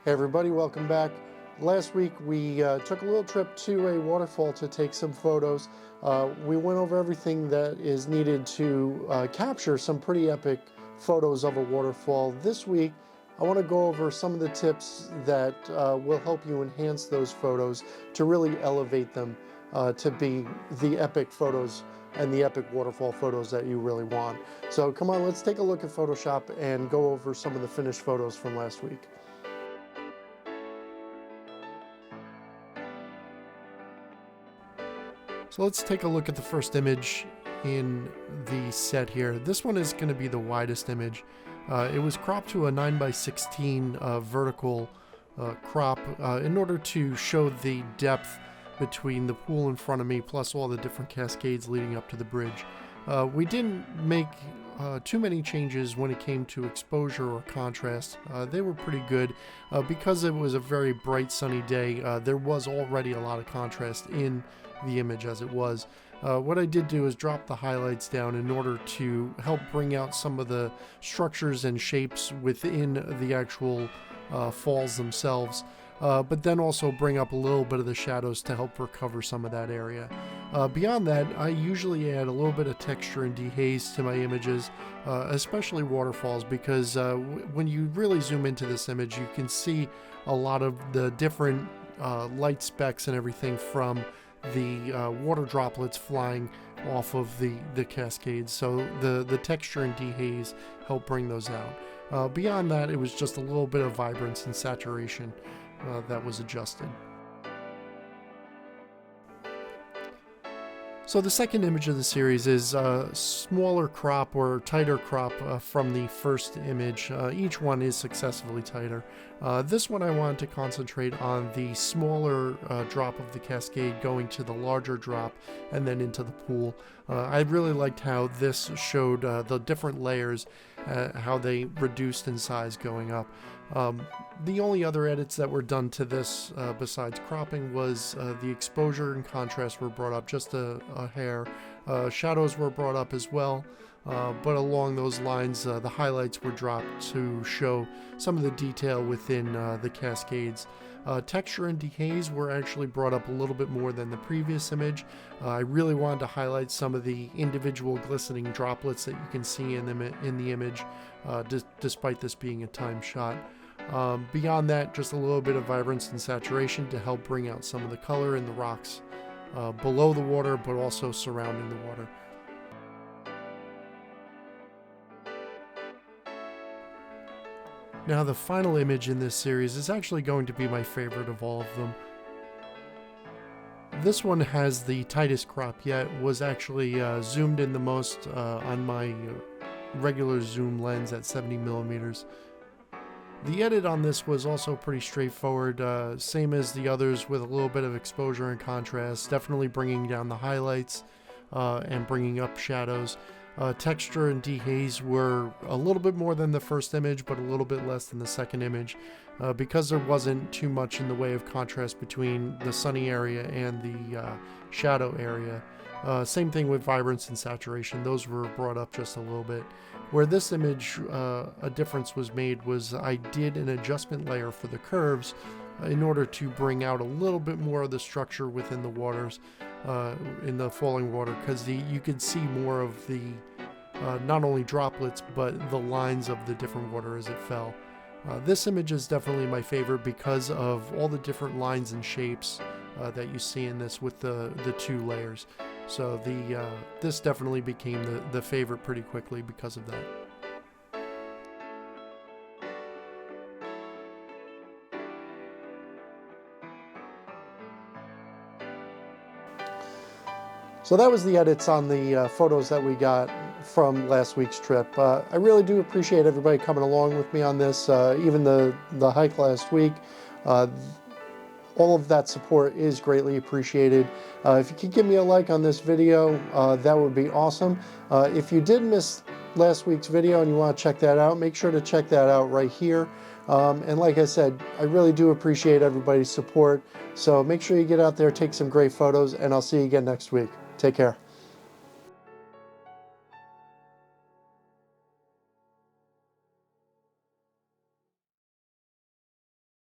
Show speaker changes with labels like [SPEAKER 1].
[SPEAKER 1] Hey everybody, welcome back. Last week we took a little trip to a waterfall to take some photos. We went over everything that is needed to capture some pretty epic photos of a waterfall. This week I want to go over some of the tips that will help you enhance those photos to really elevate them to be the epic photos and the epic waterfall photos that you really want. So come on, let's take a look at Photoshop and go over some of the finished photos from last week. So let's take a look at the first image in the set here. This one is going to be the widest image. It was cropped to a 9:16 vertical crop in order to show the depth between the pool in front of me plus all the different cascades leading up to the bridge. We didn't make too many changes when it came to exposure or contrast. They were pretty good. Because it was a very bright sunny day, there was already a lot of contrast in the image as it was. What I did do is drop the highlights down in order to help bring out some of the structures and shapes within the actual falls themselves, but then also bring up a little bit of the shadows to help recover some of that area. Beyond that, I usually add a little bit of texture and dehaze to my images, especially waterfalls, because when you really zoom into this image, you can see a lot of the different light specks and everything from the water droplets flying off of the cascades. So the texture and dehaze help bring those out. Beyond that, it was just a little bit of vibrance and saturation that was adjusted. So the second image of the series is a smaller crop or tighter crop from the first image. Each one is successively tighter. This one I wanted to concentrate on the smaller drop of the cascade going to the larger drop and then into the pool. I really liked how this showed the different layers, how they reduced in size going up. The only other edits that were done to this besides cropping was the exposure and contrast were brought up just a hair. Shadows were brought up as well, but along those lines the highlights were dropped to show some of the detail within the cascades. Texture and dehaze were actually brought up a little bit more than the previous image. I really wanted to highlight some of the individual glistening droplets that you can see in the image, despite this being a time shot. Beyond that, just a little bit of vibrance and saturation to help bring out some of the color in the rocks below the water, but also surrounding the water. Now the final image in this series is actually going to be my favorite of all of them. This one has the tightest crop yet, was actually zoomed in the most on my regular zoom lens at 70mm. The edit on this was also pretty straightforward, same as the others, with a little bit of exposure and contrast, definitely bringing down the highlights and bringing up shadows. Texture and dehaze were a little bit more than the first image, but a little bit less than the second image, because there wasn't too much in the way of contrast between the sunny area and the shadow area. Same thing with vibrance and saturation, those were brought up just a little bit. Where this image, a difference was made was I did an adjustment layer for the curves in order to bring out a little bit more of the structure within the waters, in the falling water, because you could see more of the not only droplets but the lines of the different water as it fell. This image is definitely my favorite because of all the different lines and shapes that you see in this with the two layers. So this definitely became the favorite pretty quickly because of that. So that was the edits on the photos that we got from last week's trip. I really do appreciate everybody coming along with me on this, even the hike last week. All of that support is greatly appreciated. If you could give me a like on this video, that would be awesome. If you did miss last week's video and you want to check that out, make sure to check that out right here. And like I said, I really do appreciate everybody's support. So make sure you get out there, take some great photos, and I'll see you again next week. Take care.